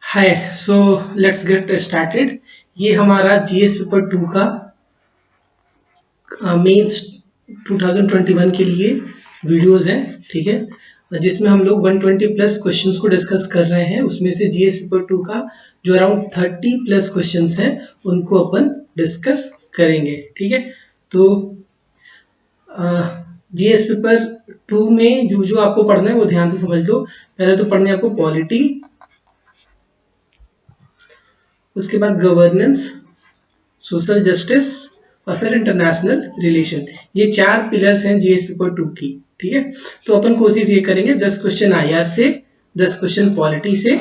Hi so let's get started. ये हमारा GS paper two का मेंस 2021 के लिए वीडियोस हैं, ठीक है, जिसमें हम लोग 120 प्लस क्वेश्चंस को डिस्कस कर रहे हैं। उसमें से जीएस पेपर टू का जो अराउंड 30 प्लस क्वेश्चंस हैं उनको अपन डिस्कस करेंगे, ठीक है। तो जीएस पेपर टू में जो जो आपको पढ़ना है वो ध्यान से समझ लो। पहले तो पढ़ने आपको पॉलिटी, उसके बाद गवर्नेंस, सोशल जस्टिस और फिर इंटरनेशनल रिलेशन। ये चार पिलर्स हैं जीएस पेपर टू की, ठीक है। तो अपन कोशिश ये करेंगे 10 क्वेश्चन आईआर से, 10 क्वेश्चन पॉलिटी से,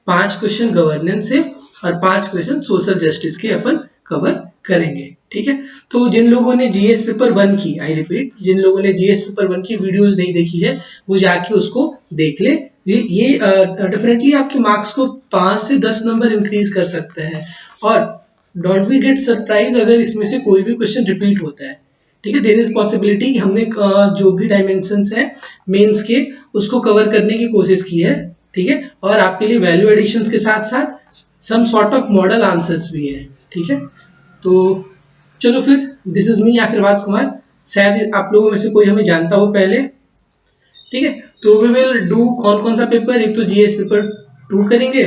5 क्वेश्चन गवर्नेंस से और 5 क्वेश्चन सोशल जस्टिस के अपन कवर करेंगे, ठीक है। तो जिन लोगों ने जीएस पेपर वन की, आई रिपीट, जिन लोगों ने जीएस पेपर वन की वीडियोस नहीं देखी है वो जाके उसको देख ले। ये डेफिनेटली आपके मार्क्स को 5 से 10 नंबर इंक्रीज कर सकते हैं। और डोंट बी गेट सरप्राइज अगर इसमें से कोई भी क्वेश्चन रिपीट होता है, ठीक है। देयर इज पॉसिबिलिटी कि हमने जो भी डायमेंशंस हैं मेंस के उसको कवर करने की कोशिश की है, ठीक है। और आपके लिए वैल्यू एडिशन के साथ साथ some sort of model answers भी है, ठीक है। तो चलो फिर, दिस इज मी आशीर्वाद कुमार। शायद आप लोगों में से कोई हमें जानता हो पहले, ठीक है। तो वी विल डू कौन कौन सा पेपर, एक तो जीएस पेपर टू करेंगे,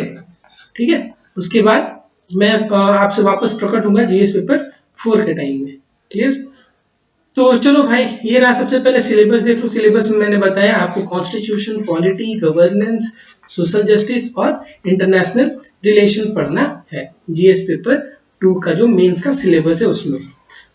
ठीक है। उसके बाद मैं आपसे वापस प्रकट होऊंगा जीएस पेपर फोर के टाइम में, क्लियर। तो चलो भाई, ये रहा सबसे पहले सिलेबस देख लो। सिलेबस में मैंने बताया आपको constitution, polity, governance, social justice और इंटरनेशनल रिलेशन पढ़ना है जीएस पेपर टू का जो मेंस का सिलेबस है उसमें।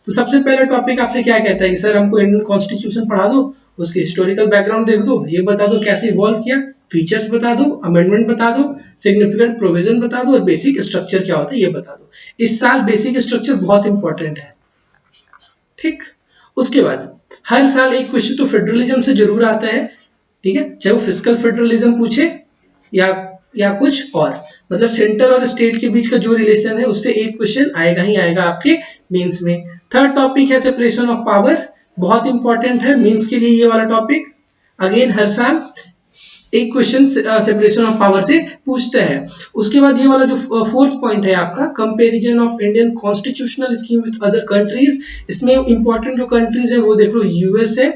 तो सबसे पहला टॉपिक आपसे क्या कहता है कि सर हमको इंडियन कॉन्स्टिट्यूशन पढ़ा दो, उसके हिस्टोरिकल बैकग्राउंड देख दो, ये बता दो कैसे इवॉल्व किया, फीचर्स बता दो, अमेंडमेंट बता दो, सिग्निफिकेंट प्रोविजन बता दो और बेसिक स्ट्रक्चर क्या होता है ये बता दो। इस साल बेसिक स्ट्रक्चर बहुत इंपॉर्टेंट है, ठीक। उसके बाद हर साल एक क्वेश्चन तो फेडरलिज्म से जरूर आता है, ठीक है, चाहे वो फिजिकल फेडरलिज्म पूछे या कुछ और, मतलब सेंटर और स्टेट के बीच का जो रिलेशन है उससे एक क्वेश्चन आएगा ही आएगा आपके मेंस में। थर्ड टॉपिक है सेपरेशन ऑफ पावर, बहुत इंपॉर्टेंट है मेंस के लिए ये वाला टॉपिक। अगेन हर साल एक क्वेश्चन सेपरेशन ऑफ पावर से पूछता है। उसके बाद ये वाला जो फोर्थ पॉइंट है आपका, comparison of Indian constitutional scheme with other countries. इसमें इंपॉर्टेंट जो कंट्रीज है वो देख लो, यूएस है,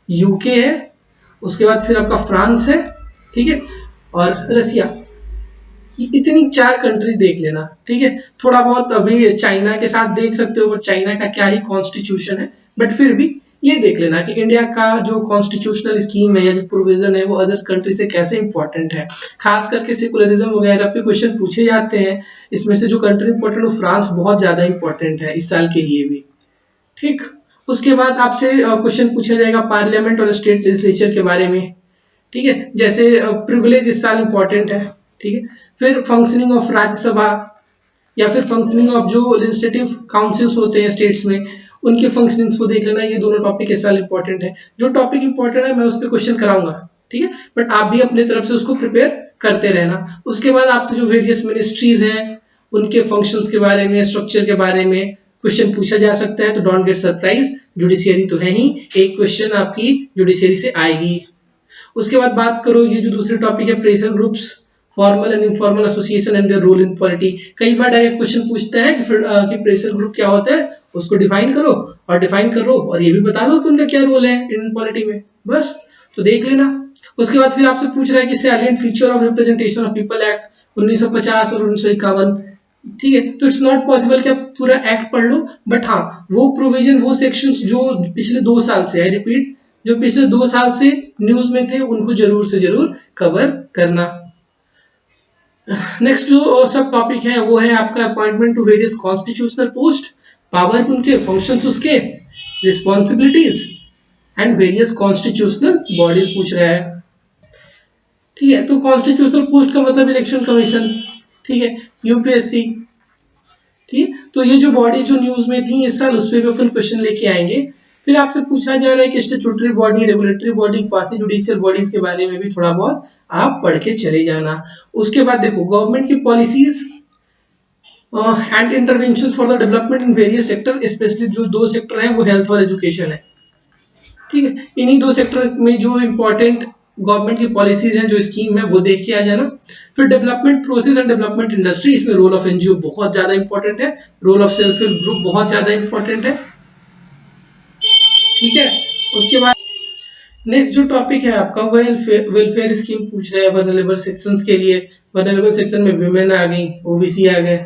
यूके है, उसके बाद फिर आपका फ्रांस है, ठीक है, और रसिया। इतनी चार कंट्रीज देख लेना, ठीक है। थोड़ा बहुत अभी चाइना के साथ देख सकते हो, चाइना का क्या ही कॉन्स्टिट्यूशन है, बट फिर भी ये देख लेना कि इंडिया का जो कॉन्स्टिट्यूशनल स्कीम है या जो प्रोविजन है वो अदर कंट्री से कैसे इंपॉर्टेंट है। खास करके सेकुलरिज्म वगैरह पे क्वेश्चन पूछे जाते हैं। इसमें से जो कंट्री इंपॉर्टेंट है फ्रांस बहुत ज्यादा इंपॉर्टेंट है इस साल के लिए भी, ठीक। उसके बाद आपसे क्वेश्चन पूछा जाएगा पार्लियामेंट और स्टेट लेजिस्लेचर के बारे में, ठीक है, जैसे प्रिविलेज इस साल इंपॉर्टेंट है, ठीक है। फिर फंक्शनिंग ऑफ राज्यसभा या फिर फंक्शनिंग ऑफ जो लेजिस्लेटिव काउंसिल्स होते हैं स्टेट्स में, उनके फंक्शनिंग्स को देख लेना। ये दोनों टॉपिक इस साल इंपॉर्टेंट है। जो टॉपिक इंपॉर्टेंट है मैं उस पर क्वेश्चन कराऊंगा, ठीक है, बट आप भी अपने तरफ से उसको प्रिपेयर करते रहना। उसके बाद आपसे जो वेरियस मिनिस्ट्रीज हैं उनके फंक्शंस के बारे में, स्ट्रक्चर के बारे में क्वेश्चन पूछा जा सकता है। तो डोंट गेट सरप्राइज, जुडिशियरी तो है ही, एक क्वेश्चन आपकी जुडिशियरी से आएगी। उसके बाद बात करो, ये जो दूसरे टॉपिक है pressure groups, formal and informal association and their role in polity. कई बार डायरेक्ट क्वेश्चन पूछता है कि प्रेशर ग्रुप क्या होता है, उसको डिफाइन करो और ये भी बता दो कि उनका क्या रोल है इन पॉलिटी में, बस। तो देख लेना। उसके बाद फिर आपसे पूछ रहा है कि salient feature of representation of people act 1950 और 1951, ठीक है। तो इट्स नॉट पॉसिबल कि आप पूरा एक्ट पढ़ लो, बट हाँ वो प्रोविजन, वो सेक्शंस जो पिछले 2 साल से, आई रिपीट, जो पिछले 2 साल से न्यूज में थे उनको जरूर से जरूर कवर करना। नेक्स्ट जो सब टॉपिक है वो है आपका appointment to various constitutional post, power उनके, फंक्शंस उसके, responsibilities and various constitutional bodies पूछ रहा है, ठीक है। तो कॉन्स्टिट्यूशनल पोस्ट का मतलब इलेक्शन कमीशन, ठीक है, यूपीएससी, ठीक है। तो ये जो बॉडी जो न्यूज में थी इस साल उस पर भी अपन क्वेश्चन लेके आएंगे। फिर आपसे पूछा जा रहा है कि statutory body, regulatory body, quasi judicial bodies के बारे में भी थोड़ा बहुत आप पढ़ के चले जाना। उसके बाद देखो गवर्नमेंट की policies and intervention for the development in various sector, specially जो 2 सेक्टर हैं वो हेल्थ और एजुकेशन है, ठीक है। इन्हीं 2 सेक्टर में जो इम्पोर्टेंट गवर्नमेंट की पॉलिसीज हैं, जो स्कीम है वो देख के आ जाना। फिर development process and development industry, इसमें रोल ऑफ एनजीओ बहुत ज्यादा इंपॉर्टेंट है, role of self help group बहुत ज्यादा इंपॉर्टेंट है, ठीक है। उसके बाद नेक्स्ट जो टॉपिक है आपका वेलफेयर, वेलफेयर स्कीम पूछ रहा है वनरेबल सेक्शंस के लिए। वनरेबल सेक्शन में विमेन आ गई, ओबीसी आ गए,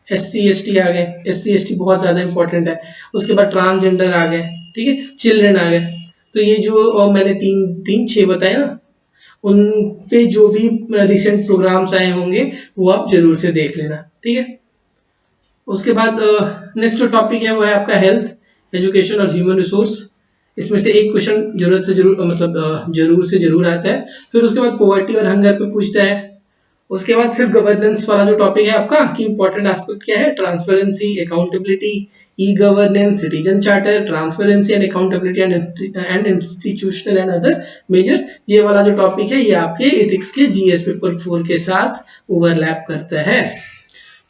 एससी एसटी आ गए, एससी एसटी बहुत ज्यादा इंपॉर्टेंट है। उसके बाद ट्रांसजेंडर आ गए, ठीक है, चिल्ड्रन आ गए। तो ये जो मैंने तीन तीन छह बताए ना, उन पे जो भी रिसेंट प्रोग्राम्स आए होंगे वो आप जरूर से देख लेना, ठीक है। उसके बाद नेक्स्ट जो टॉपिक है वो है आपका हेल्थ, एजुकेशन और ह्यूमन रिसोर्स। इसमें से एक क्वेश्चन जरूरत से जरूर मतलब जरूर से जरूर आता है। फिर उसके बाद पॉवर्टी और हंगर पे पूछता है। उसके बाद फिर गवर्नेंस वाला जो टॉपिक है आपका कि इंपॉर्टेंट एस्पेक्ट क्या है, transparency, accountability, e governance, citizen charter, transparency and accountability and institutional and other measures. ये वाला जो टॉपिक है ये आपके एथिक्स के जीएस पेपर 4 के साथ ओवरलैप करता है।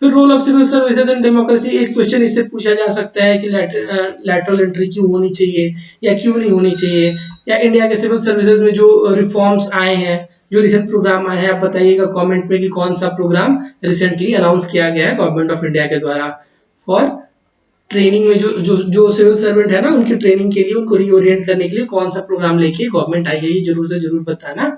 फिर role of civil services and democracy, एक क्वेश्चन इससे पूछा जा सकता है कि लैटरल एंट्री क्यों होनी चाहिए या क्यों नहीं होनी चाहिए, या इंडिया के सिविल सर्विसेज में जो रिफॉर्म्स आए हैं, जो रिसेंट प्रोग्राम आए हैं, आप बताइएगा कमेंट में कि कौन सा प्रोग्राम रिसेंटली अनाउंस किया गया है गवर्नमेंट ऑफ इंडिया के द्वारा फॉर ट्रेनिंग में, जो सिविल सर्वेंट है ना उनकी ट्रेनिंग के लिए, उनको रीओरिएंट करने के लिए कौन सा प्रोग्राम लेके गवर्नमेंट आई है, ये जरूर से जरूर बताना।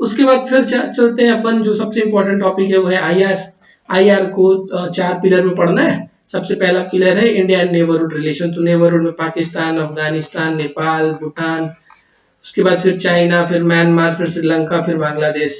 उसके बाद फिर चलते हैं अपन, जो सबसे इंपॉर्टेंट टॉपिक है वो है आईआर। आईआर को 4 पिलर में पढ़ना है। सबसे पहला पिलर है इंडिया एंड नेबरहुड रिलेशन, तो नेबरहुड में पाकिस्तान, अफगानिस्तान, नेपाल, भूटान, उसके बाद फिर चाइना, फिर म्यांमार, फिर श्रीलंका, फिर बांग्लादेश,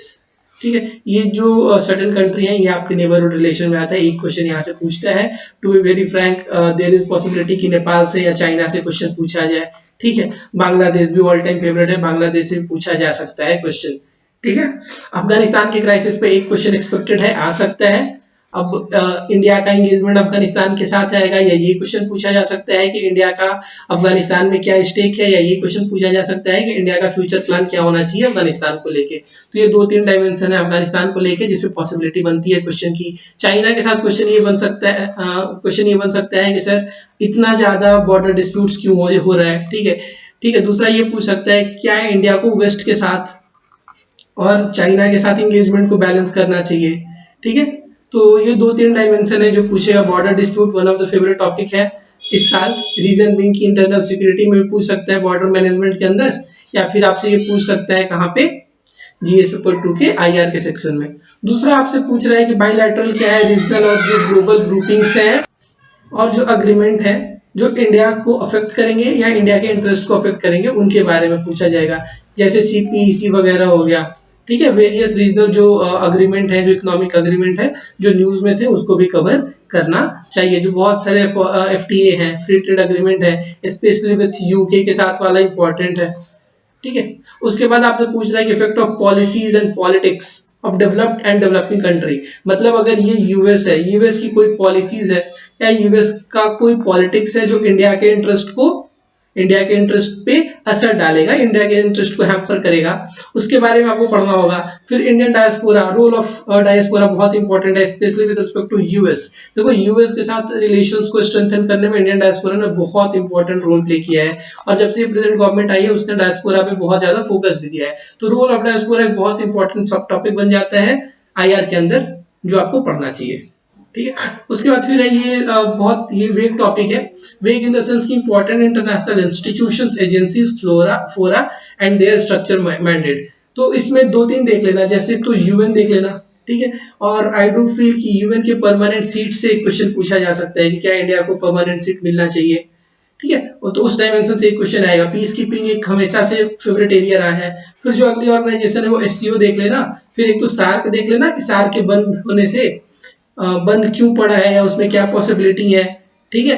ठीक है। ये जो सर्टेन कंट्री है ये आपके नेबरहुड रिलेशन में आता है। एक क्वेश्चन यहाँ से पूछता है, to be very frank there is possibility कि नेपाल से या चाइना से क्वेश्चन पूछा जाए, ठीक है। बांग्लादेश भी ऑल टाइम फेवरेट है, बांग्लादेश से पूछा जा सकता है क्वेश्चन, ठीक है। अफगानिस्तान के क्राइसिस पे एक क्वेश्चन एक्सपेक्टेड है, आ सकता है। अब इंडिया का एंगेजमेंट अफगानिस्तान के साथ आएगा, या ये क्वेश्चन पूछा जा सकता है कि इंडिया का अफगानिस्तान में क्या स्टेक है, या ये क्वेश्चन पूछा जा सकता है कि इंडिया का फ्यूचर प्लान क्या होना चाहिए अफगानिस्तान को लेके। तो ये 2-3 डायमेंशन है अफगानिस्तान को लेके जिसमें पॉसिबिलिटी बनती है क्वेश्चन की। चाइना के साथ क्वेश्चन ये बन सकता है, क्वेश्चन ये बन सकता है कि सर इतना ज्यादा बॉर्डर डिस्प्यूट्स क्यों हो रहा है, ठीक है। ठीक है, दूसरा ये पूछ सकता है कि क्या इंडिया को वेस्ट के साथ और चाइना के साथ इंगेजमेंट को बैलेंस करना चाहिए, ठीक है। तो ये 2-3 डायमेंशन है जो पूछेगा। Border dispute one of the favourite topic है इस साल, रीजन बिंग की इंटरनल सिक्योरिटी में भी पूछ सकता है बॉर्डर मैनेजमेंट के अंदर, या फिर आपसे ये पूछ सकता है कहाँ पे, जीएस पेपर 2 के आईआर के सेक्शन में। दूसरा आपसे पूछ रहा है कि बायलैटरल क्या है, रीजनल और जो ग्लोबल ग्रुपिंग्स है और जो अग्रीमेंट है जो इंडिया को अफेक्ट करेंगे या इंडिया के इंटरेस्ट को अफेक्ट करेंगे उनके बारे में पूछा जाएगा, जैसे सीपीईसी वगैरह हो गया, ठीक है। वेरियस रीजनल जो अग्रीमेंट है, जो इकोनॉमिक अग्रीमेंट है जो न्यूज में थे उसको भी कवर करना चाहिए। जो बहुत सारे एफटीए हैं, फ्री ट्रेड अग्रीमेंट है, स्पेशली विथ यूके के साथ वाला इंपॉर्टेंट है, ठीक है। उसके बाद आपसे पूछ रहा है कि effect of policies and politics of developed and developing country, मतलब अगर ये यूएस है, यूएस की कोई पॉलिसीज है या यूएस का कोई पॉलिटिक्स है जो इंडिया के इंटरेस्ट पे असर डालेगा, इंडिया के इंटरेस्ट को हैम्पर करेगा, उसके बारे में आपको पढ़ना होगा। फिर Indian diaspora, role of diaspora बहुत इंपॉर्टेंट है, specially with respect to US. देखो यूएस के साथ रिलेशंस को स्ट्रेंथन करने में इंडियन डायस्पोरा ने बहुत इंपॉर्टेंट रोल प्ले किया है, और जब से ये प्रेजेंट गवर्नमेंट आई है उसने डायस्पोरा पे बहुत ज्यादा फोकस भी दिया है। तो रोल ऑफ डायस्पोरा एक बहुत इंपॉर्टेंट सब टॉपिक बन जाता है आईआर के अंदर, जो आपको पढ़ना चाहिए, ठीक है। उसके बाद फिर ये बहुत ये वेग टॉपिक है, वेग इन द सेंस की इंपॉर्टेंट इंटरनेशनल इंस्टीट्यूशंस, एजेंसीज, फोरा एंड देयर स्ट्रक्चर मैंडेट। तो इसमें 2-3 देख लेना, जैसे तो यूएन देख लेना, ठीक है। और आई डू फील कि यूएन के परमानेंट सीट से एक क्वेश्चन पूछा जा सकता है कि क्या इंडिया को परमानेंट सीट मिलना चाहिए, ठीक है। और तो उस डायमेंशन से एक क्वेश्चन आएगा। पीस कीपिंग एक हमेशा से फेवरेट एरिया रहा है। फिर जो अगली ऑर्गेनाइजेशन है वो एससीओ देख लेना। फिर एक तो सार्क देख लेना कि सार्क के बंद होने से बंद क्यों पड़ा है या उसमें क्या पॉसिबिलिटी है, ठीक है।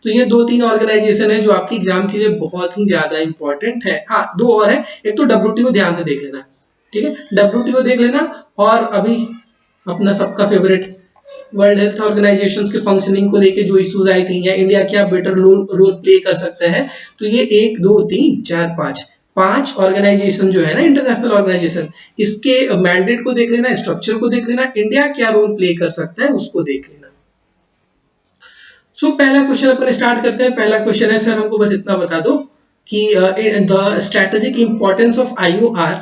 तो ये 2-3 ऑर्गेनाइजेशन है जो आपकी एग्जाम के लिए बहुत ही ज्यादा इंपॉर्टेंट है। हाँ, 2 और है, एक तो डब्ल्यूटीओ ध्यान से देख लेना, ठीक है, डब्ल्यूटीओ देख लेना। और अभी अपना सबका फेवरेट वर्ल्ड हेल्थ ऑर्गेनाइजेशन के फंक्शनिंग को लेके जो इश्यूज आई थी, या इंडिया क्या बेटर रोल प्ले कर सकता है, तो ये 1 2 3 4 5 ऑर्गेनाइजेशन जो है ना, इंटरनेशनल ऑर्गेनाइजेशन, इसके मैंडेट को देख लेना, स्ट्रक्चर को देख लेना, इंडिया क्या रोल प्ले कर सकता है उसको देख लेना। सो पहला क्वेश्चन अपन स्टार्ट करते हैं। पहला क्वेश्चन है, सर हमको बस इतना बता दो कि the strategic importance of IOR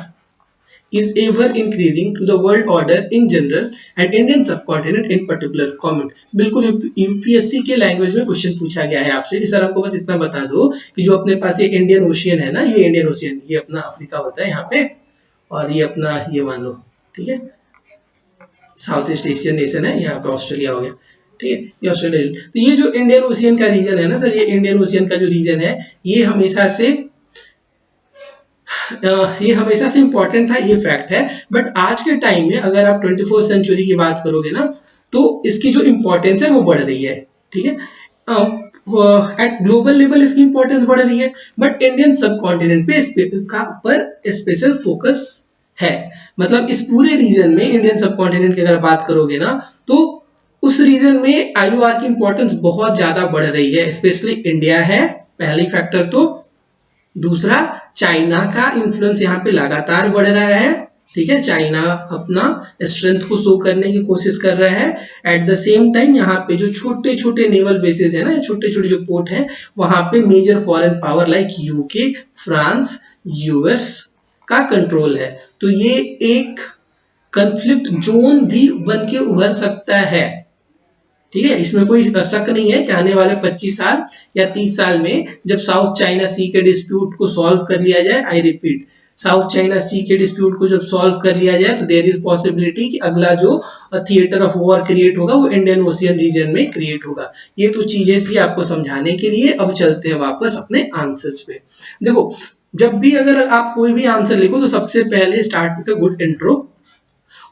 is ever increasing to the world order in general and Indian subcontinent in particular. Comment. बिल्कुल यूपीएससी के लैंग्वेज में क्वेश्चन पूछा गया है आपसे कि सर हमको बस इतना बता दो कि जो अपने पास ये इंडियन ओशियन है ना, ये इंडियन ओशियन, ये अपना अफ्रीका होता है यहाँ पे, और ये अपना ये मान लो, ठीक है, साउथ ईस्ट एशियन नेशन है, यहाँ पे ऑस्ट्रेलिया हो गया, ठीक है, ये ऑस्ट्रेलिया। तो ये जो इंडियन ओशियन का रीजन है ना सर, ये इंडियन ओशियन का जो रीजन है ये हमेशा से इंपॉर्टेंट था, ये फैक्ट है। बट आज के टाइम में अगर आप 24th सेंचुरी की बात करोगे ना, तो इसकी जो इंपॉर्टेंस है वो बढ़ रही है, ठीक है, एट ग्लोबल लेवल इसकी इंपॉर्टेंस बढ़ रही है, बट इंडियन सबकॉन्टिनेंट पर स्पेशल फोकस है। मतलब इस पूरे रीजन में इंडियन सबकॉन्टिनेंट की अगर बात करोगे ना, तो उस रीजन में आईओआर की इंपॉर्टेंस बहुत ज्यादा बढ़ रही है, स्पेशली इंडिया है पहली फैक्टर, तो दूसरा चाइना का इन्फ्लुएंस यहाँ पे लगातार बढ़ रहा है, ठीक है, चाइना अपना स्ट्रेंथ को शो करने की कोशिश कर रहा है। एट द सेम टाइम यहाँ पे जो छोटे छोटे नेवल बेसेस है ना, छोटे छोटे जो पोर्ट हैं, वहां पे major foreign power like UK, France, US का कंट्रोल है। तो ये एक कंफ्लिक्ट जोन भी बन के उभर सकता है, ठीक है, इसमें कोई शक नहीं है कि आने वाले 25 साल या 30 साल में जब साउथ चाइना सी के डिस्प्यूट को सॉल्व कर लिया जाए, आई रिपीट, साउथ चाइना सी के डिस्प्यूट को जब सॉल्व कर लिया जाए, तो देयर इज पॉसिबिलिटी कि अगला जो थिएटर ऑफ वॉर क्रिएट होगा वो इंडियन ओशियन रीजन में क्रिएट होगा। ये तो चीजें थी आपको समझाने के लिए। अब चलते हैं वापस अपने आंसर्स पे। देखो, जब भी अगर आप कोई भी आंसर लिखो तो सबसे पहले start with a good intro,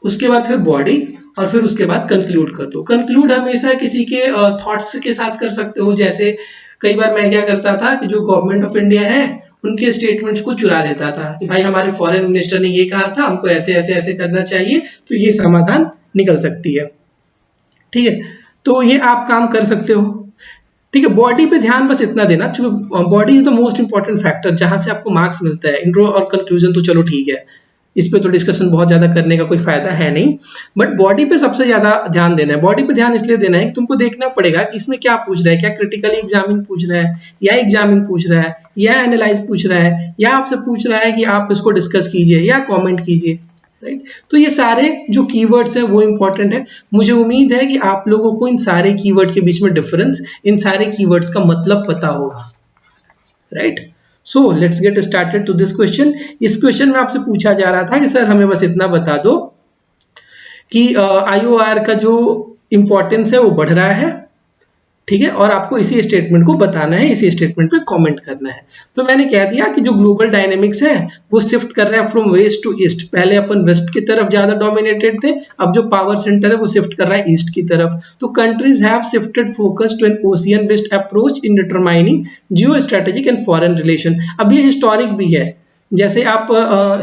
उसके बाद फिर बॉडी, और फिर उसके बाद कंक्लूड कर दो। कंक्लूड हमेशा किसी के थॉट्स के साथ कर सकते हो। जैसे कई बार मैं क्या करता था कि जो गवर्नमेंट ऑफ इंडिया है उनके स्टेटमेंट्स को चुरा लेता था कि भाई हमारे फॉरेन मिनिस्टर ने ये कहा था, हमको ऐसे ऐसे ऐसे करना चाहिए, तो ये समाधान निकल सकती है, ठीक है। तो ये आप काम कर सकते हो, ठीक है। बॉडी पे ध्यान बस इतना देना, क्योंकि body is the most important factor जहां से आपको मार्क्स मिलता है। इंट्रो और कंक्लूजन तो चलो ठीक है, इस पे तो डिस्कशन बहुत ज्यादा करने का कोई फायदा है नहीं, बट बॉडी पे सबसे ज्यादा ध्यान देना है। बॉडी पे ध्यान इसलिए देना है कि तुमको देखना पड़ेगा कि इसमें क्या पूछ रहा है, क्या क्रिटिकली एग्जामिन पूछ रहा है, या एग्जामिन पूछ रहा है, या एनालाइज पूछ रहा है, या आपसे पूछ रहा है कि आप इसको डिस्कस कीजिए या कॉमेंट कीजिए, राइट। तो ये सारे जो कीवर्ड्स हैं वो इंपॉर्टेंट है। मुझे उम्मीद है कि आप लोगों को इन सारे कीवर्ड के बीच में डिफरेंस, इन सारे कीवर्ड्स का मतलब पता होगा, right. So let's get started to this question. इस क्वेश्चन में आपसे पूछा जा रहा था कि सर हमें बस इतना बता दो कि आईओआर का जो इंपॉर्टेंस है वो बढ़ रहा है, ठीक है, और आपको इसी स्टेटमेंट को बताना है, इसी स्टेटमेंट पे कमेंट करना है। तो मैंने कह दिया कि जो ग्लोबल डायनेमिक्स है वो शिफ्ट कर रहा है फ्रॉम वेस्ट टू ईस्ट। पहले अपन वेस्ट की तरफ ज्यादा डोमिनेटेड थे, अब जो पावर सेंटर है वो शिफ्ट कर रहा है ईस्ट की तरफ। तो countries have shifted focus to an ocean based approach in determining geostrategic and foreign relation. अब ये हिस्टोरिक भी है, जैसे आप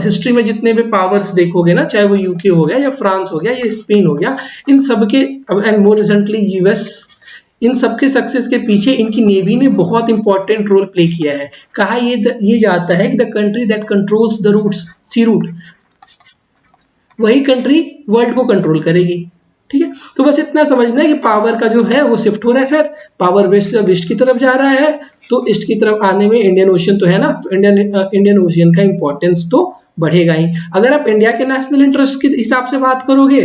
हिस्ट्री में जितने भी पावर्स देखोगे ना, चाहे वो यूके हो गया या फ्रांस हो गया या स्पेन हो गया, इन सबके एंड मोर रिसेंटली यूएस, इन सबके सक्सेस के पीछे इनकी नेवी ने बहुत इंपॉर्टेंट रोल प्ले किया है। कहा ये जाता है कि the country that controls the routes, sea route, वही कंट्री वर्ल्ड को कंट्रोल करेगी, ठीक है। तो बस इतना समझना है कि पावर का जो है वो शिफ्ट हो रहा है सर, पावर वेस्ट से ईस्ट की तरफ जा रहा है, तो ईस्ट की तरफ आने में इंडियन ओशियन तो है ना, तो इंडियन ओशियन का इंपॉर्टेंस तो बढ़ेगा ही। अगर आप इंडिया के नेशनल इंटरेस्ट के हिसाब से बात करोगे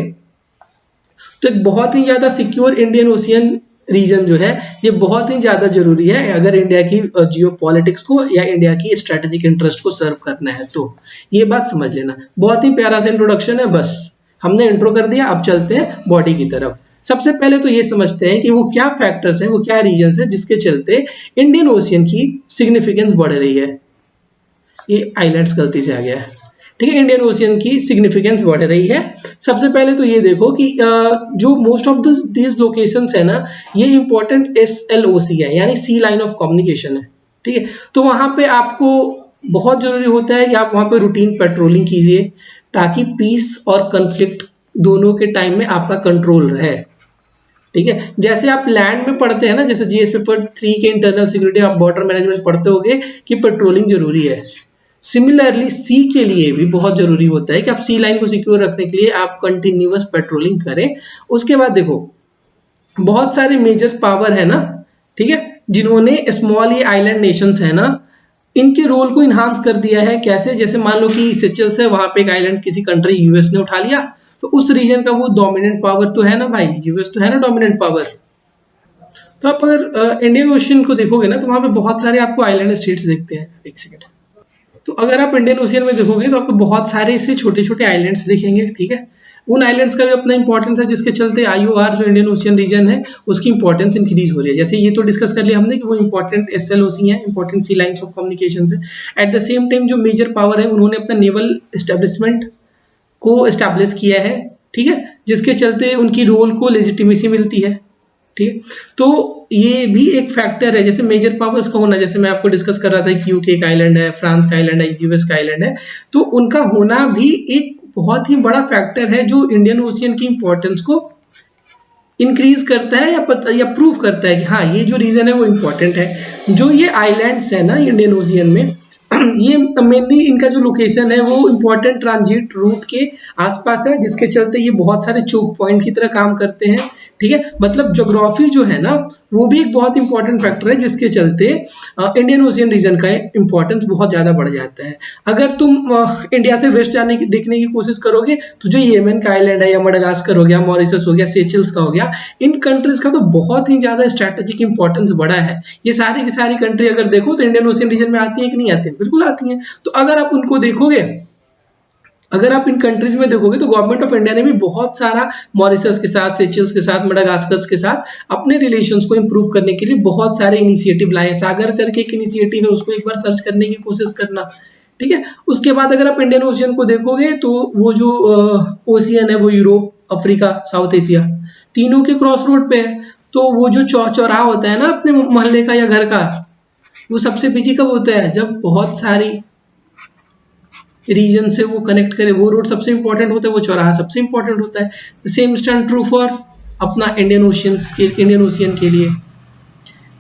तो एक बहुत ही ज्यादा सिक्योर इंडियन ओशियन रीजन जो है ये बहुत ही ज्यादा जरूरी है अगर इंडिया की जियो पॉलिटिक्स को या इंडिया की स्ट्रेटेजिक इंटरेस्ट को सर्व करना है। तो ये बात समझ लेना। बहुत ही प्यारा सा इंट्रोडक्शन है, बस हमने इंट्रो कर दिया, अब चलते हैं बॉडी की तरफ। सबसे पहले तो ये समझते हैं कि वो क्या फैक्टर्स हैं, वो क्या रीजन है जिसके चलते इंडियन ओशियन की सिग्निफिकेंस बढ़ रही है। ये आइलैंड्स गलती से आ गया है, ठीक है। इंडियन ओशियन की सिग्निफिकेंस बढ़ रही है। सबसे पहले तो ये देखो कि जो मोस्ट ऑफ दीज लोकेशंस है ना, ये इंपॉर्टेंट SLOC है, यानी सी लाइन ऑफ कम्युनिकेशन है, ठीक है। तो वहां पे आपको बहुत जरूरी होता है कि आप वहां पे रूटीन पेट्रोलिंग कीजिए ताकि पीस और कन्फ्लिक्ट दोनों के टाइम में आपका कंट्रोल रहे, ठीक है। जैसे आप लैंड में पढ़ते हैं ना, जैसे जीएस पेपर 3 के इंटरनल सिक्योरिटी आप बॉर्डर मैनेजमेंट पढ़ते होंगे कि पेट्रोलिंग जरूरी है। सिमिलरली सी के लिए भी बहुत जरूरी होता है कि आप सी लाइन को सिक्योर रखने के लिए आप कंटिन्यूअस पेट्रोलिंग करें। उसके बाद देखो बहुत सारे मेजर पावर है ना, ठीक है, जिन्होंने स्मॉल ये आइलैंड नेशंस है ना, इनके रोल को इन्हांस कर दिया है। कैसे? जैसे मान लो कि सेचेल्स है, वहां पे एक आइलैंड किसी कंट्री यूएस ने उठा लिया, तो उस रीजन का वो डोमिनेंट पावर तो है ना भाई, यूएस तो है ना डोमिनेंट पावर। तो आप अगर इंडियन ओशियन को देखोगे ना, तो वहां पे बहुत सारे आपको आइलैंड स्टेट्स दिखते हैं। एक सेकंड। तो अगर आप इंडियन ओशियन में देखोगे तो आपको बहुत सारे ऐसे छोटे छोटे आइलैंड्स दिखेंगे, ठीक है। उन आइलैंड्स का भी अपना इंपॉर्टेंस है, जिसके चलते आईओआर जो इंडियन ओशियन रीजन है उसकी इंपॉर्टेंस इंक्रीज हो रही है। जैसे ये तो डिस्कस कर लिया हमने कि वो इंपॉर्टेंट एसएलओसी है, important sea lines of communication है। एट द सेम टाइम जो मेजर पावर है उन्होंने अपना नेवल एस्टेब्लिशमेंट को एस्टैब्लिश किया है, ठीक है, जिसके चलते उनकी रोल को लेजिटिमेसी मिलती है, ठीक है। तो ये भी एक फैक्टर है। जैसे मेजर पावर्स का होना, जैसे मैं आपको डिस्कस कर रहा था कि यूके का आइलैंड है, फ्रांस का आइलैंड है, यूएस का आइलैंड है, तो उनका होना भी एक बहुत ही बड़ा फैक्टर है जो इंडियन ओशियन की इंपॉर्टेंस को इंक्रीज करता है या प्रूव करता है कि हाँ ये जो रीजन है वो इम्पोर्टेंट है। जो ये आइलैंड्स है ना इंडियन ओशियन में, ये मेनली इनका जो लोकेशन है वो इम्पोर्टेंट ट्रांजिट रूट के आसपास है, जिसके चलते ये बहुत सारे चोक पॉइंट की तरह काम करते हैं, ठीक है। मतलब ज्योग्राफी जो है ना वो भी एक बहुत इंपॉर्टेंट फैक्टर है, जिसके चलते इंडियन ओशियन रीजन का इंपॉर्टेंस बहुत ज्यादा बढ़ जाता है। अगर तुम इंडिया से वेस्ट जाने की देखने की कोशिश करोगे तो जो येमेन का आइलैंड है, या मडागास्कर हो गया, मॉरिशस हो गया, सेचेल्स का हो गया, इन कंट्रीज का तो बहुत ही ज्यादा स्ट्रेटेजिक इंपॉर्टेंस बढ़ा है। ये सारी की सारी कंट्री अगर देखो तो इंडियन ओशियन रीजन में आती है कि नहीं आती है? बिल्कुल आती हैं। तो अगर आप उनको देखोगे, अगर आप इन कंट्रीज में देखोगे तो गवर्नमेंट ऑफ इंडिया ने भी बहुत सारा मॉरिशस के साथ, सेचेल्स के साथ, मडागास्कर के साथ अपने रिलेशंस को इंप्रूव करने के लिए बहुत सारे इनिशिएटिव लाए। सागर करके एक इनिशिएटिव है, उसको एक बार सर्च करने की कोशिश करना, ठीक है। उसके बाद अगर आप इंडियन ओशियन को देखोगे तो वो जो ओशियन है वो यूरोप, अफ्रीका, साउथ एशिया, तीनों के क्रॉस रोड पे है। तो वो जो चौराहा होता है ना अपने मोहल्ले का या घर का, वो सबसे बिजी कब होता है? जब बहुत सारी रीजन से वो कनेक्ट करे, वो रोड सबसे इंपॉर्टेंट होता है, वो चौराहा सबसे इंपॉर्टेंट होता है। सेम स्टैंड ट्रू फॉर अपना इंडियन ओशियन के लिए,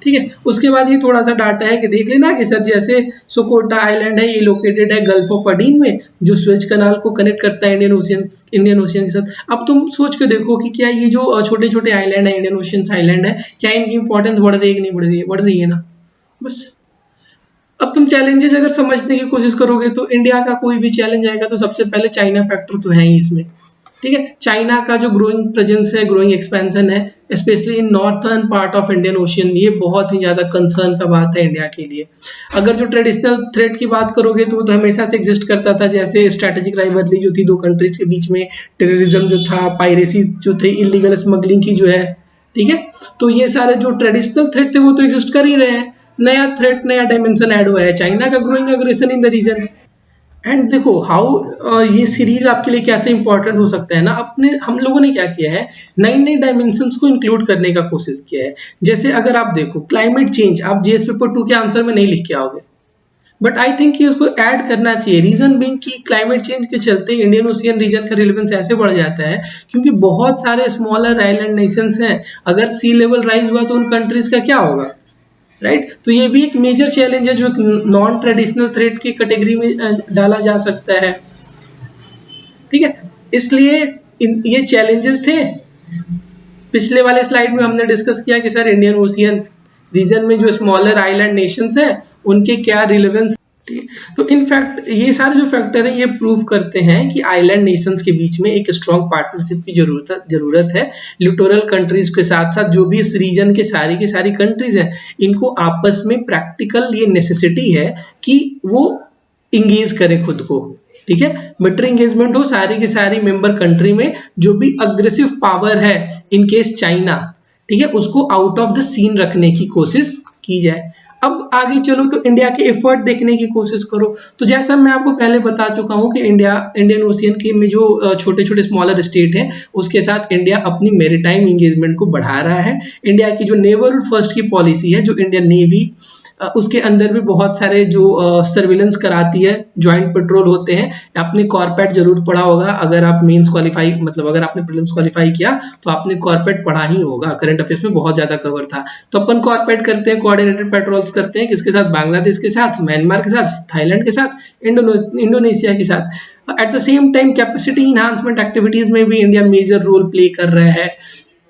ठीक है। उसके बाद ये थोड़ा सा डाटा है कि देख लेना कि सर जैसे सोकोटा आइलैंड है, ये लोकेटेड है गल्फ ऑफ अडीन में, जो स्वेज कनाल को कनेक्ट करता है इंडियन ओशियन के साथ। अब तुम सोच के देखो कि क्या ये जो छोटे छोटे आइलैंड है, इंडियन ओशियन आइलैंड है, क्या इनकी इंपॉर्टेंस बढ़ रही है कि नहीं बढ़ रही है? बढ़ रही है ना। बस अब तुम चैलेंजेस अगर समझने की कोशिश करोगे तो इंडिया का कोई भी चैलेंज आएगा तो सबसे पहले चाइना फैक्टर तो है ही इसमें, ठीक है। चाइना का जो ग्रोइंग प्रेजेंस है, ग्रोइंग एक्सपेंशन है, specially in northern part of Indian ocean, ये बहुत ही ज्यादा कंसर्न का बात है इंडिया के लिए। अगर जो ट्रेडिशनल थ्रेट की बात करोगे तो वो तो हमेशा से एग्जिस्ट करता था, जैसे स्ट्रेटेजिक राइवलरी जो थी दो कंट्रीज के बीच में, टेररिज्म जो था, पायरेसी जो थे, इलीगल स्मगलिंग की जो है, ठीक है। तो ये सारे जो ट्रेडिशनल थ्रेट थे वो तो एग्जिस्ट कर ही रहे हैं। नया थ्रेट, नया डायमेंशन ऐड हुआ है, चाइना का growing aggression in the region. And देखो हाउ ये सीरीज आपके लिए कैसे इंपॉर्टेंट हो सकता है ना, अपने हम लोगों ने क्या किया है, नई नई डायमेंशंस को इंक्लूड करने का कोशिश किया है। जैसे अगर आप देखो क्लाइमेट चेंज, आप जीएस पेपर 2 के आंसर में नहीं लिख के आओगे, बट आई थिंक कि उसको ऐड करना चाहिए। रीजन बीइंग कि क्लाइमेट चेंज के चलते इंडियन ओशियन रीजन का रिलेवेंस ऐसे बढ़ जाता है क्योंकि बहुत सारे स्मॉलर आइलैंड नेशंस हैं। अगर सी लेवल राइज हुआ तो उन कंट्रीज का क्या होगा, राइट। तो ये भी एक मेजर चैलेंज है जो एक नॉन ट्रेडिशनल थ्रेट की कैटेगरी में डाला जा सकता है, ठीक है। इसलिए ये चैलेंजेस थे। पिछले वाले स्लाइड में हमने डिस्कस किया कि सर इंडियन ओशियन रीजन में जो स्मॉलर आइलैंड नेशंस हैं उनके क्या रिलेवेंस, तो इनफैक्ट ये सारे जो फैक्टर हैं ये प्रूव करते हैं कि आइलैंड नेशंस के बीच में एक स्ट्रॉन्ग पार्टनरशिप की जरूरत है। लिटोरल कंट्रीज के साथ साथ जो भी इस रीजन के सारी कंट्रीज हैं, इनको आपस में प्रैक्टिकल ये नेसेसिटी है कि वो इंगेज करें खुद को, ठीक है। बेटर इंगेजमेंट हो सारी की सारी मेंबर कंट्री में। जो भी अग्रेसिव पावर है इन केस चाइना, ठीक है, उसको आउट ऑफ द सीन रखने की कोशिश की जाए। अब आगे चलो तो इंडिया के एफर्ट देखने की कोशिश करो। तो जैसा मैं आपको पहले बता चुका हूं कि इंडियन ओशियन के में जो छोटे छोटे स्मॉलर स्टेट हैं उसके साथ इंडिया अपनी मैरीटाइम एंगेजमेंट को बढ़ा रहा है। इंडिया की जो नेवरहुड फर्स्ट की पॉलिसी है, जो इंडियन नेवी, उसके अंदर भी बहुत सारे जो सर्विलेंस कराती है, ज्वाइंट पेट्रोल होते हैं। आपने कॉर्पेट जरूर पढ़ा होगा, अगर आप मेंस क्वालिफाई मतलब अगर आपने प्रीलिम्स क्वालिफाई किया तो आपने कॉर्पेट पढ़ा ही होगा, करंट अफेयर्स में बहुत ज्यादा कवर था। तो अपन कॉर्पेट करते हैं, कोऑर्डिनेटेड पेट्रोल्स करते हैं, किसके साथ? बांग्लादेश के साथ, म्यांमार के साथ, थाईलैंड के साथ, इंडोनेशिया के साथ। Eight the same time capacity enhancement activities में भी इंडिया मेजर रोल प्ले कर रहा है,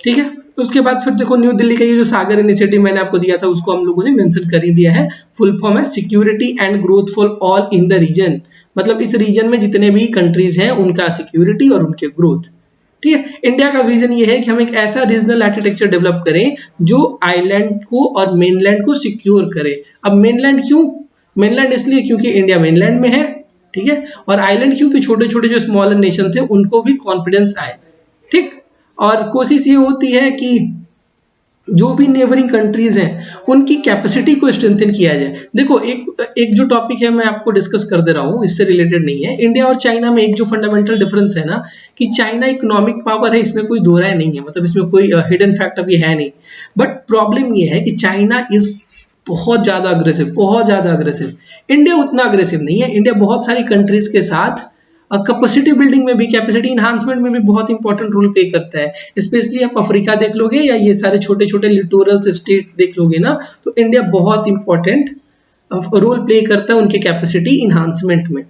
ठीक है। उसके बाद फिर देखो न्यू दिल्ली का ये जो सागर इनिशिएटिव मैंने आपको दिया था उसको हम लोगों ने मेंशन कर ही दिया है। फुल फॉर्म है security and growth for all in the region, मतलब इस रीजन में जितने भी कंट्रीज हैं उनका सिक्योरिटी और उनके ग्रोथ। ठीक है, इंडिया का विजन ये है कि हम एक ऐसा रीजनल आर्किटेक्चर डेवलप करें जो आइलैंड को और मेनलैंड को सिक्योर करे। अब मेनलैंड क्यों? मेनलैंड इसलिए क्योंकि इंडिया मेनलैंड में है, ठीक है, और आइलैंड क्योंकि छोटे छोटे जो स्मॉलर नेशन थे उनको भी कॉन्फिडेंस आए। ठीक, और कोशिश ये होती है कि जो भी नेबरिंग कंट्रीज हैं उनकी कैपेसिटी को स्ट्रेंथन किया जाए। देखो एक जो टॉपिक है मैं आपको डिस्कस कर दे रहा हूँ, इससे रिलेटेड नहीं है। इंडिया और चाइना में एक जो फंडामेंटल डिफरेंस है ना कि चाइना इकोनॉमिक पावर है, इसमें कोई दो राय नहीं है, मतलब इसमें कोई हिडन फैक्ट अभी है नहीं। बट प्रॉब्लम ये है कि चाइना इज बहुत ज्यादा अग्रेसिव, बहुत ज्यादा अग्रेसिव। इंडिया उतना अग्रेसिव नहीं है। इंडिया बहुत सारी कंट्रीज के साथ कैपेसिटी बिल्डिंग में भी, कैपेसिटी इन्हांसमेंट में भी बहुत इंपॉर्टेंट रोल प्ले करता है। स्पेशली आप अफ्रीका देख लोगे या ये सारे छोटे छोटे लिटोरल स्टेट देख लोगे ना, तो इंडिया बहुत इंपॉर्टेंट रोल प्ले करता है उनके कैपेसिटी इन्हांसमेंट में।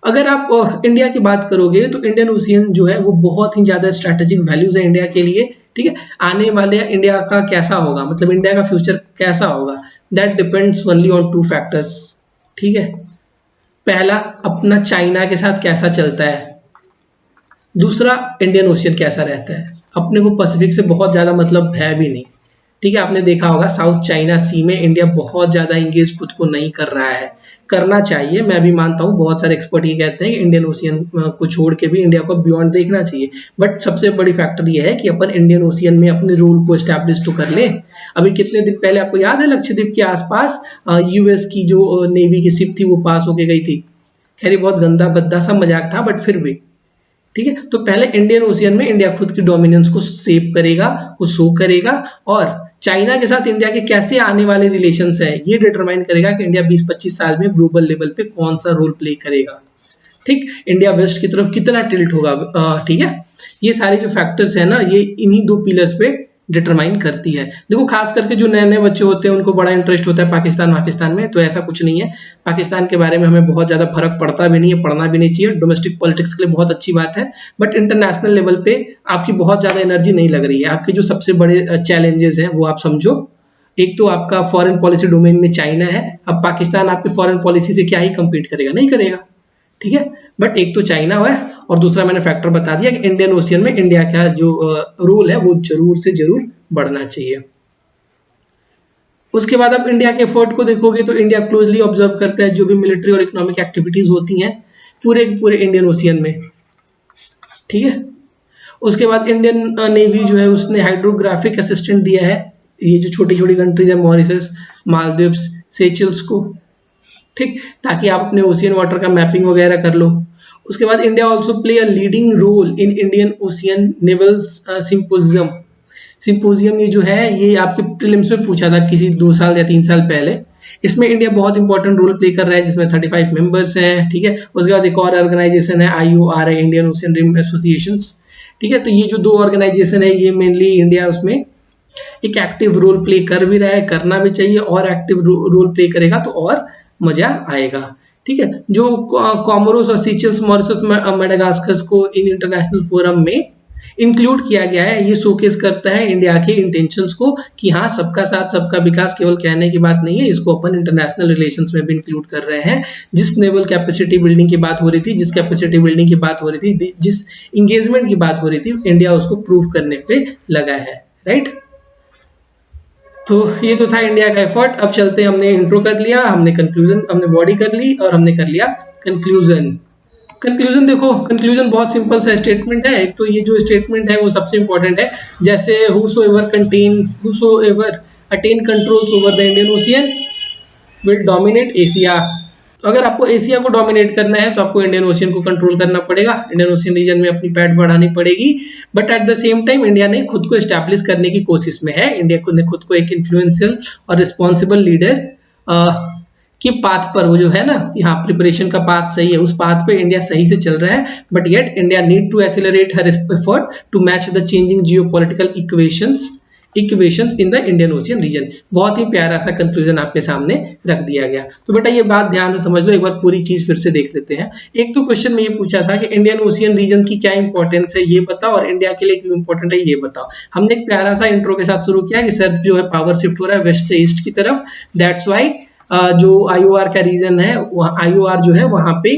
अगर आप इंडिया की बात करोगे तो इंडियन ओशियन जो है वो बहुत ही ज्यादा स्ट्रैटेजिक वैल्यूज है इंडिया के लिए। ठीक है, आने वाले इंडिया का कैसा होगा, मतलब इंडिया का फ्यूचर कैसा होगा, that depends only on two factors. ठीक है, पहला अपना चाइना के साथ कैसा चलता है, दूसरा इंडियन ओशियन कैसा रहता है। अपने को पैसिफिक से बहुत ज्यादा मतलब है भी नहीं। ठीक है, आपने देखा होगा साउथ चाइना सी में इंडिया बहुत ज्यादा इंगेज खुद को नहीं कर रहा है, करना चाहिए। मैं भी मानता हूँ, बहुत सारे एक्सपर्ट ये कहते हैं कि इंडियन ओशियन को छोड़ के भी इंडिया को बियॉन्ड देखना चाहिए। बट सबसे बड़ी फैक्टर ये है कि अपन इंडियन ओशियन में अपने रोल को एस्टैब्लिश तो कर ले। अभी कितने दिन पहले आपको याद है लक्षद्वीप के आसपास यूएस की जो नेवी की शिप थी वो पास होके गई थी। खैर ये बहुत गंदा भद्दा सा मजाक था, बट फिर भी ठीक है। तो पहले इंडियन ओशियन में इंडिया खुद की डोमिनेंस को सेव करेगा, को शो करेगा, और चाइना के साथ इंडिया के कैसे आने वाले रिलेशंस है ये डिटरमाइन करेगा कि इंडिया 20-25 साल में ग्लोबल लेवल पे कौन सा रोल प्ले करेगा। ठीक, इंडिया वेस्ट की तरफ कितना टिल्ट होगा। ठीक है, ये सारे जो फैक्टर्स है ना ये इन्हीं दो पिलर्स पे डिटरमाइन करती है। देखो खास करके जो नए नए बच्चे होते हैं उनको बड़ा इंटरेस्ट होता है पाकिस्तान में, तो ऐसा कुछ नहीं है। पाकिस्तान के बारे में हमें बहुत ज्यादा फर्क पड़ता भी नहीं है, पढ़ना भी नहीं चाहिए। डोमेस्टिक पॉलिटिक्स के लिए बहुत अच्छी बात है, बट इंटरनेशनल लेवल पे आपकी बहुत ज्यादा एनर्जी नहीं लग रही है। आपके जो सबसे बड़े चैलेंजेस हैं वो आप समझो। एक तो आपका फॉरेन पॉलिसी डोमेन में चाइना है। अब पाकिस्तान आपकी फॉरेन पॉलिसी से क्या ही कम्पीट करेगा, नहीं करेगा। ठीक है, बट एक तो चाइना है और दूसरा मैंने फैक्टर बता दिया कि इंडियन ओशियन में इंडिया का जो रोल है वो जरूर से जरूर बढ़ना चाहिए। उसके बाद आप इंडिया के एफर्ट को देखोगे तो इंडिया क्लोजली ऑब्जर्व करता है जो भी मिलिट्री और इकोनॉमिक एक्टिविटीज होती हैं पूरे इंडियन ओशियन में। ठीक है, उसके बाद इंडियन नेवी जो है उसने हाइड्रोग्राफिक असिस्टेंट दिया है ये जो छोटी छोटी कंट्रीज है मॉरिशस, मालदीव्स, सेचेल्स को। ठीक, ताकि आप अपने ओशियन वाटर का मैपिंग वगैरह कर लो। उसके बाद India also play a leading role in Indian Ocean naval symposium. ये जो है ये आपके प्रीलिम्स में पूछा था किसी 2 साल या 3 साल पहले। इसमें इंडिया बहुत इंपॉर्टेंट रोल प्ले कर रहा है जिसमें 35 मेंबर्स हैं। ठीक है, उसके बाद एक और ऑर्गेनाइजेशन है IORI, Indian Ocean rim associations. ठीक है, तो ये जो 2 ऑर्गेनाइजेशन है ये मेनली इंडिया उसमें एक एक्टिव रोल प्ले कर भी रहा है, करना भी चाहिए, और एक्टिव रोल प्ले करेगा तो और मजा आएगा। ठीक है, जो कॉमोरोस और सीचेल्स, मॉरिशस, मेडागास्कर को इन इंटरनेशनल फोरम में इंक्लूड किया गया है, ये शोकेस करता है इंडिया के इंटेंशंस को कि हाँ सबका साथ सबका विकास केवल कहने की बात नहीं है, इसको अपन इंटरनेशनल रिलेशंस में भी इंक्लूड कर रहे हैं। जिस नेवल कैपेसिटी बिल्डिंग की बात हो रही थी, जिस कैपेसिटी बिल्डिंग की बात हो रही थी, जिस इंगेजमेंट की बात हो रही थी, इंडिया उसको प्रूव करने पे लगा है। राइट, तो ये तो था इंडिया का एफर्ट। अब चलते हैं, हमने इंट्रो कर लिया, हमने कंक्लूजन, हमने बॉडी कर ली और हमने कर लिया कंक्लूजन। कंक्लूजन देखो, कंक्लूजन बहुत सिंपल सा स्टेटमेंट है। एक तो ये जो स्टेटमेंट है वो सबसे इंपॉर्टेंट है, जैसे whosoever attain controls over the Indian Ocean will dominate Asia। तो अगर आपको एशिया को डोमिनेट करना है तो आपको इंडियन ओशियन को कंट्रोल करना पड़ेगा, इंडियन ओशियन रीजन में अपनी पैठ बढ़ानी पड़ेगी। But at the same time India ने खुद को एस्टैब्लिश करने की कोशिश में है। इंडिया ने खुद को एक इन्फ्लुएंशियल और रिस्पॉन्सिबल लीडर के पाथ पर, वो जो है ना यहाँ प्रिपरेशन का पाथ सही है, उस पाथ पे इंडिया सही से चल रहा है। But yet India need to accelerate her effort to match the changing geopolitical equations equations in the Indian Ocean region. बहुत ही प्यारा सा कंक्लूजन आपके सामने रख दिया गया। तो बेटा ये बात ध्यान से समझ लो, एक बार पूरी चीज फिर से देख लेते हैं। एक तो क्वेश्चन में ये पूछा था कि इंडियन ओशियन रीजन की क्या इंपॉर्टेंस है ये बताओ, और इंडिया के लिए क्यों इंपॉर्टेंट है ये बताओ। हमने एक प्यारा सा इंट्रो के साथ शुरू किया कि सर जो है पावर शिफ्ट हो रहा है वेस्ट से ईस्ट की तरफ, दैट्स वाई जो आईओआर का रीजन है, आईओआर जो है वहां पे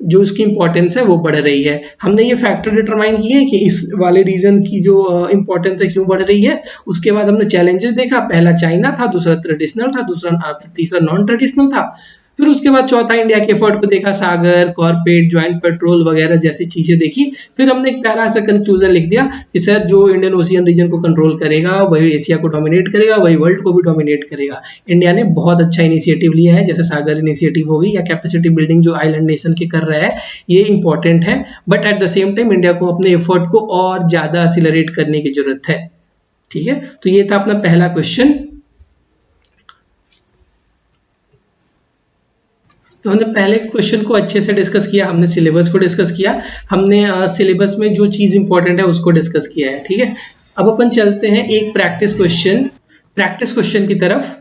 जो उसकी इंपॉर्टेंस है वो बढ़ रही है। हमने ये फैक्टर डिटरमाइन किए कि इस वाले रीजन की जो इंपॉर्टेंस है क्यों बढ़ रही है। उसके बाद हमने चैलेंजेस देखा, पहला चाइना था, दूसरा ट्रेडिशनल था, तीसरा नॉन ट्रेडिशनल था। फिर उसके बाद चौथा इंडिया के एफर्ट को देखा, सागर, कॉर्पोरेट, ज्वाइंट पेट्रोल वगैरह जैसी चीजें देखी। फिर हमने एक प्यारा सा कंक्लूजन लिख दिया कि सर जो इंडियन ओशियन रीजन को कंट्रोल करेगा वही एशिया को डोमिनेट करेगा, वही वर्ल्ड को भी डोमिनेट करेगा। इंडिया ने बहुत अच्छा इनिशिएटिव लिया है, जैसे सागर इनिशिएटिव होगी या कैपेसिटी बिल्डिंग जो आइलैंड नेशन के कर रहा है, ये इंपॉर्टेंट है। But at the same time India को अपने एफर्ट को और ज्यादा एक्सीलरेट करने की जरूरत है। ठीक है, तो ये था अपना पहला क्वेश्चन। तो हमने पहले क्वेश्चन को अच्छे से डिस्कस किया, हमने सिलेबस को डिस्कस किया, हमने सिलेबस में जो चीज इंपॉर्टेंट है उसको डिस्कस किया है। ठीक है, अब अपन चलते हैं एक प्रैक्टिस क्वेश्चन की तरफ।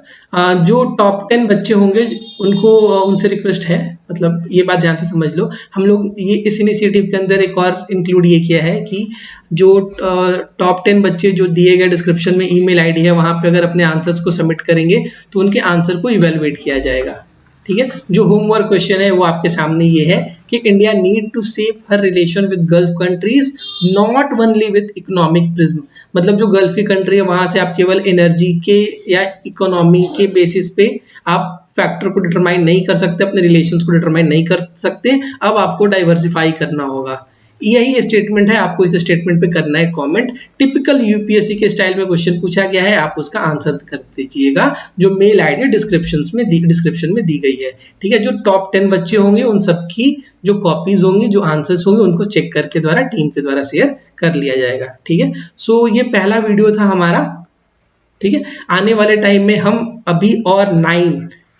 जो टॉप 10 बच्चे होंगे उनको उनसे रिक्वेस्ट है, मतलब ये बात ध्यान से समझ लो, हम लोग ये इस इनिशिएटिव के अंदर एक और इंक्लूड ये किया है कि जो टॉप 10 बच्चे जो दिए गए डिस्क्रिप्शन में ईमेल आईडी है वहां पे अगर अपने आंसर्स को सबमिट करेंगे तो उनके आंसर को इवेलुएट किया जाएगा। ठीक है, जो होमवर्क क्वेश्चन है वो आपके सामने ये है कि India need to save her relation with Gulf countries not only with economic prism. मतलब जो गल्फ की कंट्री है वहां से आप केवल एनर्जी के या इकोनॉमी के बेसिस पे आप फैक्टर को डिटरमाइन नहीं कर सकते, अपने रिलेशंस को डिटरमाइन नहीं कर सकते। अब आपको डाइवर्सिफाई करना होगा। यही स्टेटमेंट है, आपको इस स्टेटमेंट पे करना है कमेंट। टिपिकल यूपीएससी के स्टाइल में क्वेश्चन पूछा गया है, आप उसका आंसर कर दीजिएगा। जो मेल आईडी डिस्क्रिप्शन में दी गई है। ठीक है, जो टॉप 10 बच्चे होंगे उन सबकी जो कॉपीज होंगी, जो आंसर्स होंगे उनको चेक करके द्वारा टीम के द्वारा शेयर कर लिया जाएगा। ठीक है, सो ये पहला वीडियो था हमारा। ठीक है, आने वाले टाइम में हम अभी और 9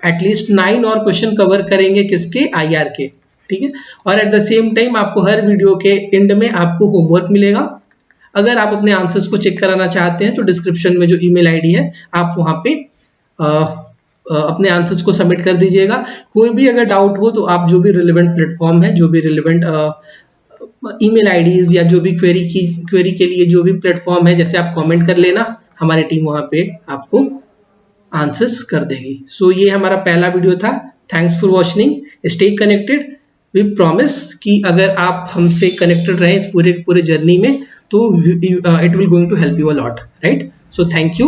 एटलीस्ट 9 और क्वेश्चन कवर करेंगे, किसके, आईआर के। ठीक है, और एट द सेम टाइम आपको हर वीडियो के एंड में आपको होमवर्क मिलेगा। अगर आप अपने आंसर्स को चेक कराना चाहते हैं तो डिस्क्रिप्शन में जो ईमेल आईडी है आप वहां पे अपने आंसर्स को सबमिट कर दीजिएगा। कोई भी अगर डाउट हो तो आप जो भी रिलेवेंट प्लेटफॉर्म है, जो भी रिलेवेंट ईमेल आईडीज या जो भी क्वेरी के लिए जो भी प्लेटफॉर्म है, जैसे आप कमेंट कर लेना, हमारी टीम वहां पे आपको आंसर्स कर देगी। सो ये हमारा पहला वीडियो था। Thanks for watching, stay connected. We promise कि अगर आप हमसे कनेक्टेड रहें इस पूरे जर्नी में तो it will going to help you a lot, right? So thank you.